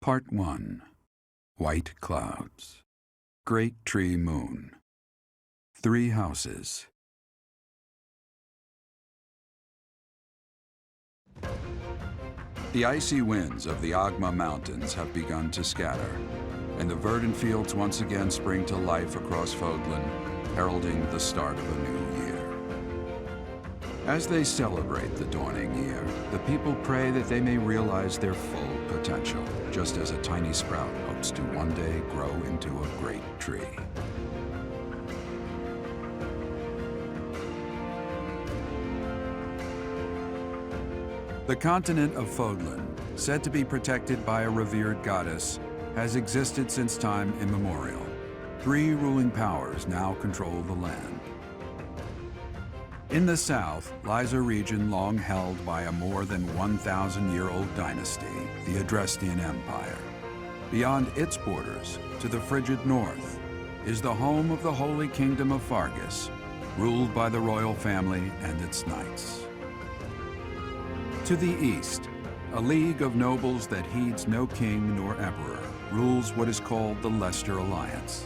Part 1. White Clouds. Great Tree Moon. 3 houses. The icy winds of the Agma Mountains have begun to scatter, and the verdant fields once again spring to life across Fodlan, heralding the start of a new year. As they celebrate the dawning year, the people pray that they may realize their full potential, just as a tiny sprout hopes to one day grow into a great tree. The continent of Fodlan, said to be protected by a revered goddess, has existed since time immemorial. 3 ruling powers now control the land. In the south lies a region long held by a more than 1,000-year-old dynasty, the Adrestian Empire. Beyond its borders, to the frigid north, is the home of the Holy Kingdom of Fargus, ruled by the royal family and its knights. To the east, a league of nobles that heeds no king nor emperor rules what is called the Leicester Alliance.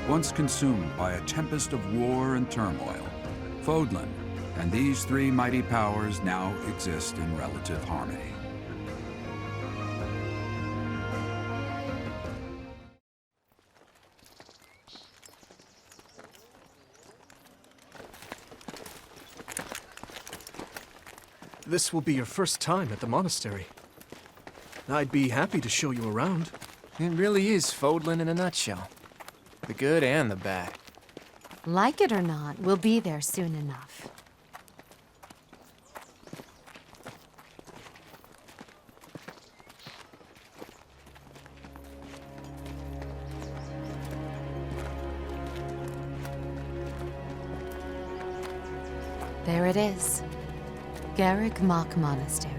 Once consumed by a tempest of war and turmoil, Fodlan and these 3 mighty powers now exist in relative harmony. This will be your first time at the monastery. I'd be happy to show you around. It really is Fodlan in a nutshell. The good and the bad. Like it or not, we'll be there soon enough. There it is. Garreg Mach Monastery.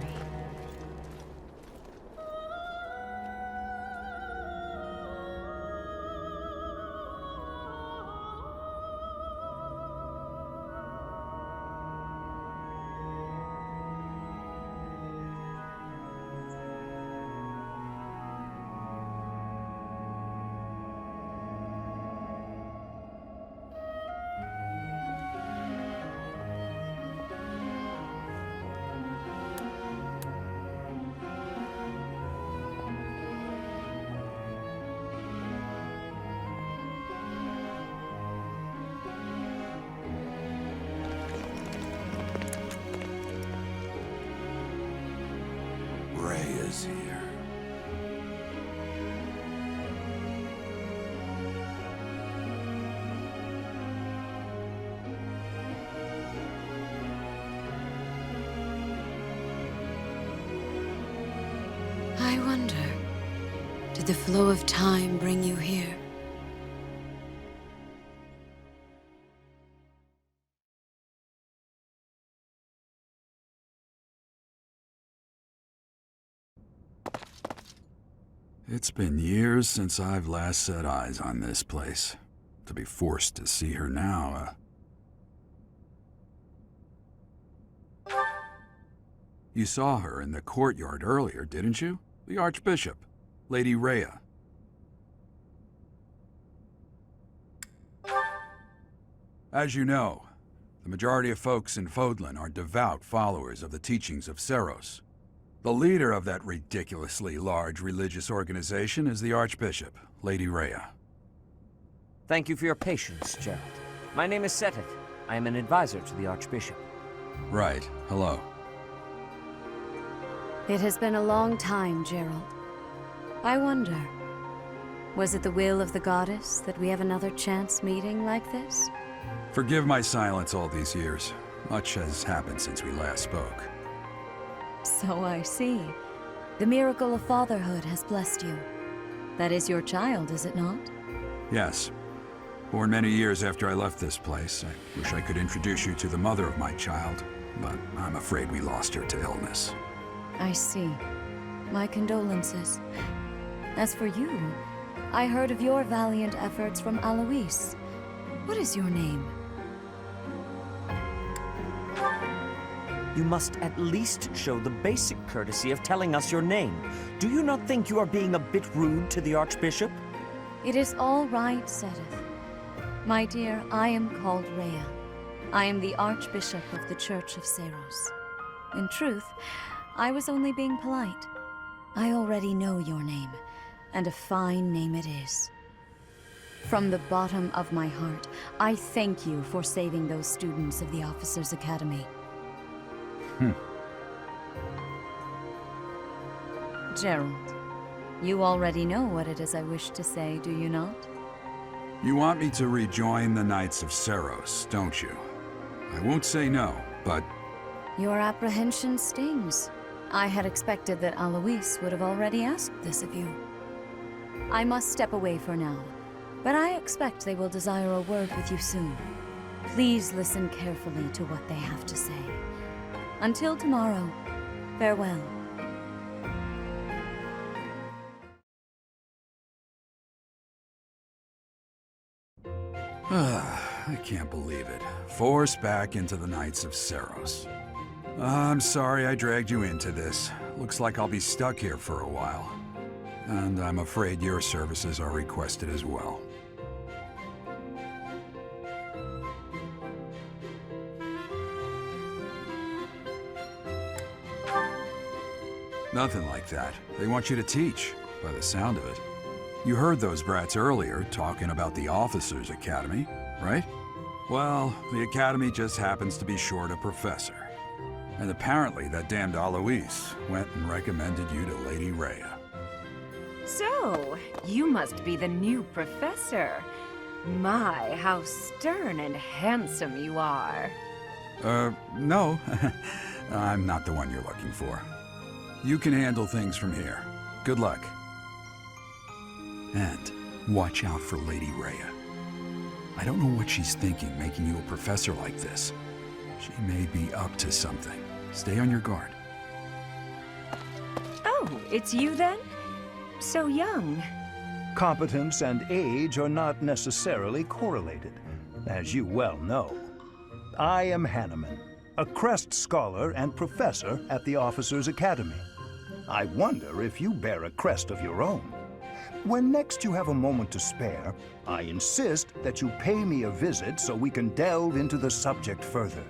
Is here. I wonder, did the flow of time bring you here? It's been years since I've last set eyes on this place. To be forced to see her now, You saw her in the courtyard earlier, didn't you? The Archbishop, Lady Rhea. As you know, the majority of folks in Fodlan are devout followers of the teachings of Seros. The leader of that ridiculously large religious organization is the Archbishop, Lady Rhea. Thank you for your patience, Gerald. My name is Seteth. I am an advisor to the Archbishop. Right. Hello. It has been a long time, Gerald. I wonder, was it the will of the goddess that we have another chance meeting like this? Forgive my silence all these years. Much has happened since we last spoke. So I see. The miracle of fatherhood has blessed you. That is your child, is it not? Yes. Born many years after I left this place. I wish I could introduce you to the mother of my child, but I'm afraid we lost her to illness. I see. My condolences. As for you, I heard of your valiant efforts from Alois. What is your name? You must at least show the basic courtesy of telling us your name. Do you not think you are being a bit rude to the Archbishop? It is all right, Sedith. My dear, I am called Rhea. I am the Archbishop of the Church of Seiros. In truth, I was only being polite. I already know your name, and a fine name it is. From the bottom of my heart, I thank you for saving those students of the Officers' Academy. Gerald, you already know what it is I wish to say, do you not? You want me to rejoin the Knights of Seiros, don't you? I won't say no, but Your apprehension stings. I had expected that Alois would have already asked this of you. I must step away for now, but I expect they will desire a word with you soon. Please listen carefully to what they have to say. Until tomorrow, farewell. I can't believe it. Forced back into the Knights of Seiros. I'm sorry I dragged you into this. Looks like I'll be stuck here for a while. And I'm afraid your services are requested as well. Nothing like that. They want you to teach, by the sound of it. You heard those brats earlier talking about the Officers' Academy, right? Well, the Academy just happens to be short a professor. And apparently that damned Alois went and recommended you to Lady Rhea. So, you must be the new professor. My, how stern and handsome you are. No. I'm not the one you're looking for. You can handle things from here. Good luck. And watch out for Lady Rhea. I don't know what she's thinking making you a professor like this. She may be up to something. Stay on your guard. Oh, it's you then? So young. Competence and age are not necessarily correlated, as you well know. I am Hanneman, a Crest Scholar and Professor at the Officers' Academy. I wonder if you bear a crest of your own. When next you have a moment to spare, I insist that you pay me a visit so we can delve into the subject further.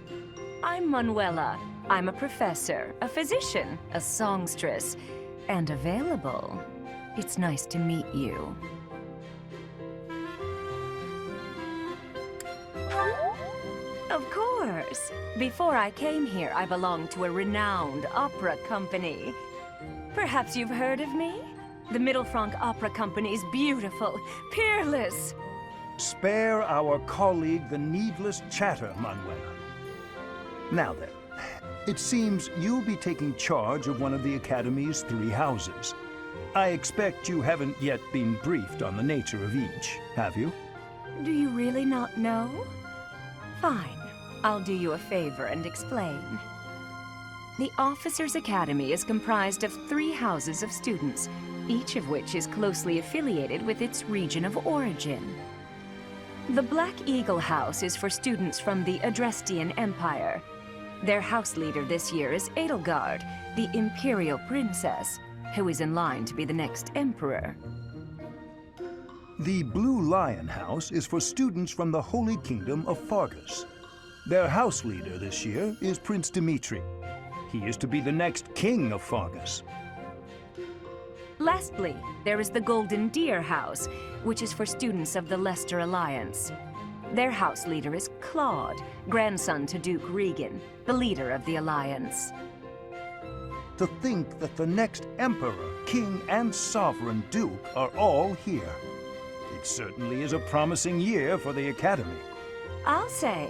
I'm Manuela. I'm a professor, a physician, a songstress, and available. It's nice to meet you. Of course. Before I came here, I belonged to a renowned opera company. Perhaps you've heard of me? The Middlefranc Opera Company is beautiful, peerless. Spare our colleague the needless chatter, Manuela. Now then, it seems you'll be taking charge of one of the Academy's 3 houses. I expect you haven't yet been briefed on the nature of each, have you? Do you really not know? Fine. I'll do you a favor and explain. The Officers' Academy is comprised of 3 houses of students, each of which is closely affiliated with its region of origin. The Black Eagle House is for students from the Adrestian Empire. Their house leader this year is Edelgard, the Imperial Princess, who is in line to be the next Emperor. The Blue Lion House is for students from the Holy Kingdom of Fargus. Their house leader this year is Prince Dimitri. He is to be the next king of Fargus. Lastly, there is the Golden Deer House, which is for students of the Leicester Alliance. Their house leader is Claude, grandson to Duke Regan, the leader of the Alliance. To think that the next Emperor, King, and Sovereign Duke are all here. It certainly is a promising year for the Academy. I'll say.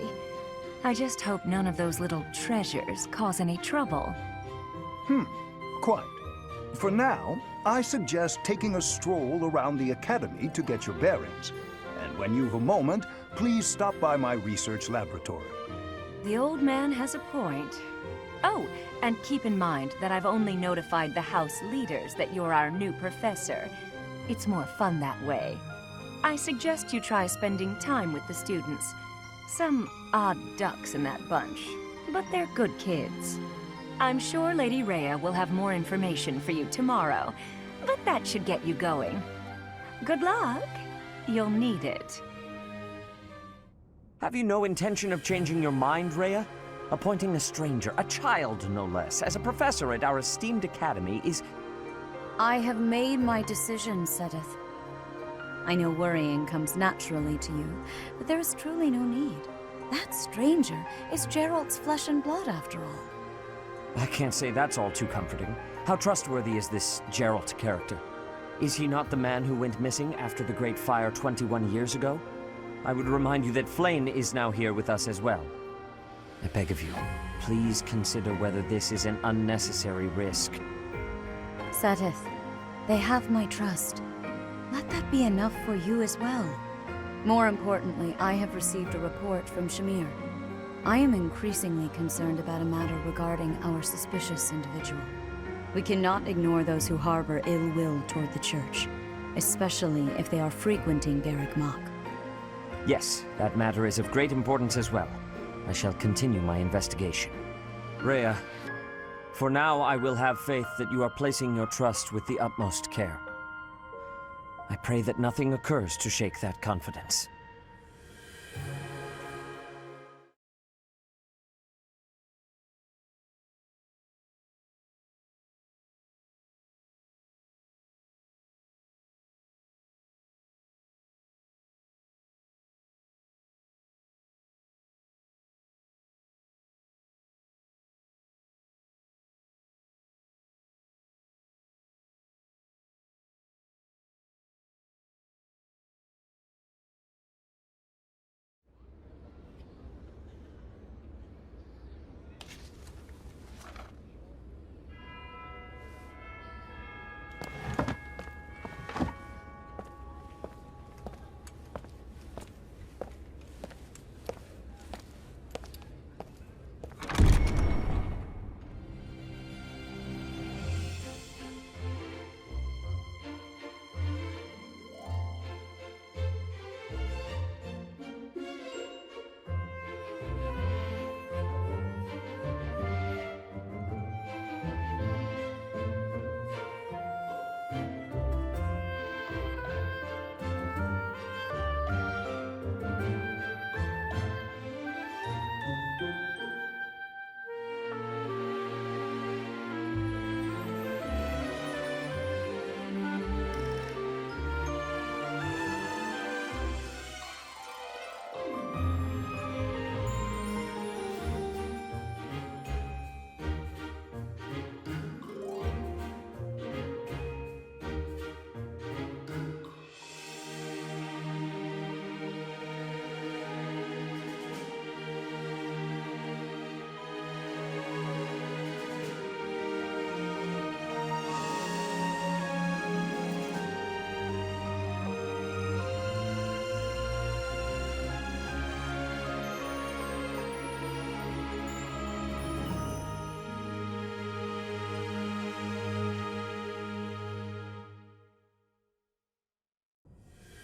I just hope none of those little treasures cause any trouble. Quite. For now, I suggest taking a stroll around the Academy to get your bearings. And when you've a moment, please stop by my research laboratory. The old man has a point. Oh, and keep in mind that I've only notified the house leaders that you're our new professor. It's more fun that way. I suggest you try spending time with the students. Some odd ducks in that bunch. but they're good kids. I'm sure Lady Rhea will have more information for you tomorrow, but that should get you going. Good luck. You'll need it. Have you no intention of changing your mind, Rhea? Appointing a stranger, a child no less, as a professor at our esteemed academy is... I have made my decision, Sedith. I know worrying comes naturally to you, but there is truly no need. That stranger is Geralt's flesh and blood, after all. I can't say that's all too comforting. How trustworthy is this Geralt character? Is he not the man who went missing after the Great Fire 21 years ago? I would remind you that Flayn is now here with us as well. I beg of you, please consider whether this is an unnecessary risk. Sedith, they have my trust. Let that be enough for you as well. More importantly, I have received a report from Shamir. I am increasingly concerned about a matter regarding our suspicious individual. We cannot ignore those who harbor ill will toward the Church, especially if they are frequenting Garreg Mach. Yes, that matter is of great importance as well. I shall continue my investigation. Rhea, for now I will have faith that you are placing your trust with the utmost care. I pray that nothing occurs to shake that confidence.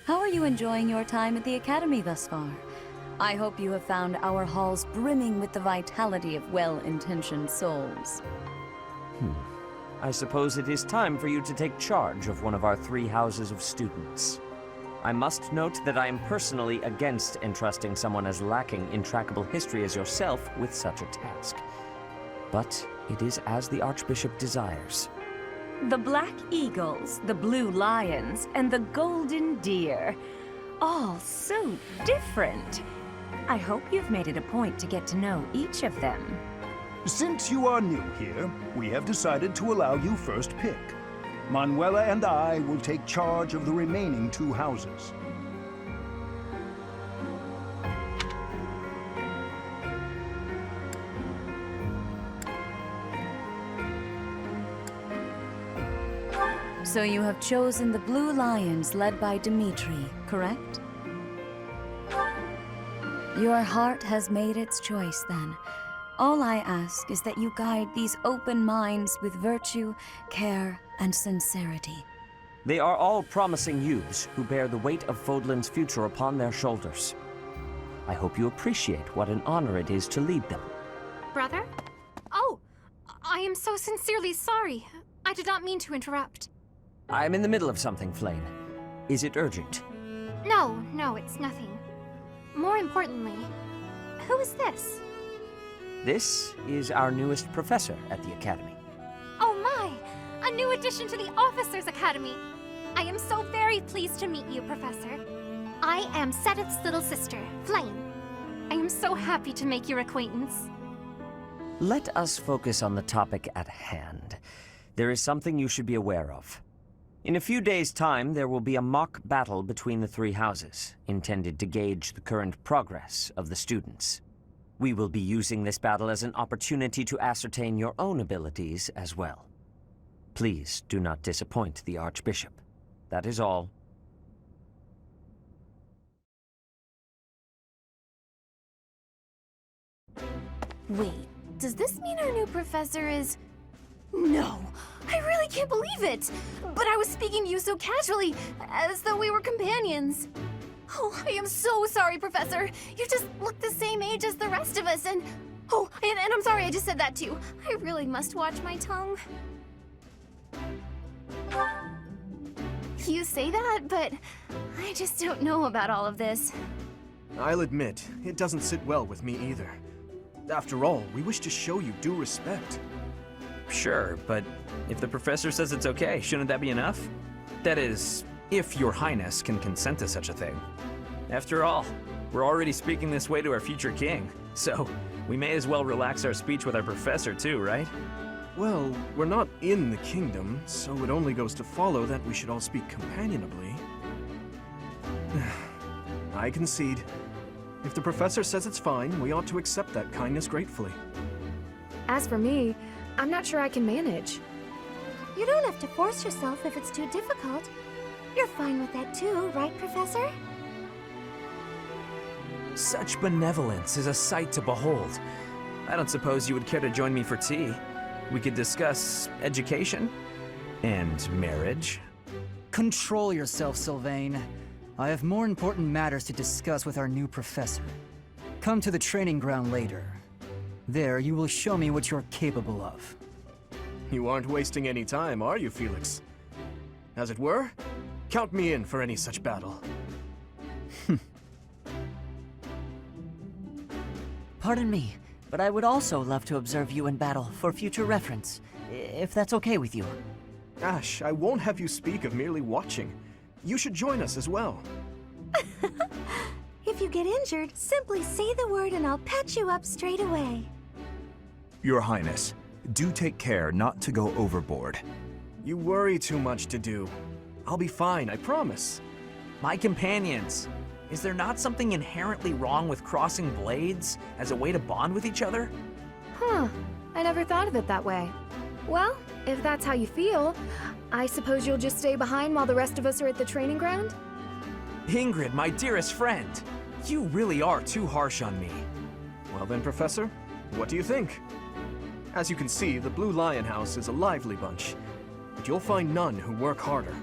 How are you enjoying your time at the Academy thus far? I hope you have found our halls brimming with the vitality of well-intentioned souls. I suppose it is time for you to take charge of one of our 3 houses of students. I must note that I am personally against entrusting someone as lacking in trackable history as yourself with such a task. But it is as the Archbishop desires. The Black Eagles, the Blue Lions, and the Golden Deer. All so different. I hope you've made it a point to get to know each of them. Since you are new here, we have decided to allow you first pick. Manuela and I will take charge of the remaining 2 houses. So you have chosen the Blue Lions led by Dimitri, correct? Your heart has made its choice then. All I ask is that you guide these open minds with virtue, care, and sincerity. They are all promising youths who bear the weight of Fodlan's future upon their shoulders. I hope you appreciate what an honor it is to lead them. brother? Oh, I am so sincerely sorry. I did not mean to interrupt. I'm in the middle of something, Flame. Is it urgent? No, it's nothing. More importantly, who is this? This is our newest professor at the Academy. Oh my! A new addition to the Officers' Academy! I am so very pleased to meet you, Professor. I am Seteth's little sister, Flame. I am so happy to make your acquaintance. Let us focus on the topic at hand. There is something you should be aware of. In a few days' time, there will be a mock battle between the three houses, intended to gauge the current progress of the students. We will be using this battle as an opportunity to ascertain your own abilities as well. Please do not disappoint the Archbishop. That is all. Wait, does this mean our new professor is... No! I really can't believe it! But I was speaking to you so casually, as though we were companions. Oh, I am so sorry, Professor. You just look the same age as the rest of us, and... Oh, and I'm sorry I just said that too. I really must watch my tongue. You say that, but I just don't know about all of this. I'll admit, it doesn't sit well with me either. After all, we wish to show you due respect. Sure, but if the professor says it's okay, shouldn't that be enough? That is, if your highness can consent to such a thing. After all, we're already speaking this way to our future king, so we may as well relax our speech with our professor too, right? Well, we're not in the kingdom, so it only goes to follow that we should all speak companionably. I concede. If the professor says it's fine, we ought to accept that kindness gratefully. As for me, I'm not sure I can manage. You don't have to force yourself if it's too difficult. You're fine with that too, right, Professor? Such benevolence is a sight to behold. I don't suppose you would care to join me for tea. We could discuss education and marriage. Control yourself, Sylvain. I have more important matters to discuss with our new professor. Come to the training ground later. There, you will show me what you're capable of. You aren't wasting any time, are you, Felix? As it were, count me in for any such battle. Pardon me, but I would also love to observe you in battle for future reference, if that's okay with you. Ash, I won't have you speak of merely watching. You should join us as well. If you get injured, simply say the word and I'll patch you up straight away. Your Highness, do take care not to go overboard. You worry too much to do. I'll be fine, I promise. My companions, is there not something inherently wrong with crossing blades as a way to bond with each other? Huh, I never thought of it that way. Well, if that's how you feel, I suppose you'll just stay behind while the rest of us are at the training ground? Ingrid, my dearest friend, you really are too harsh on me. Well then, Professor, what do you think? As you can see, the Blue Lion House is a lively bunch, but you'll find none who work harder.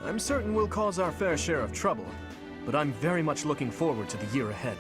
I'm certain we'll cause our fair share of trouble, but I'm very much looking forward to the year ahead.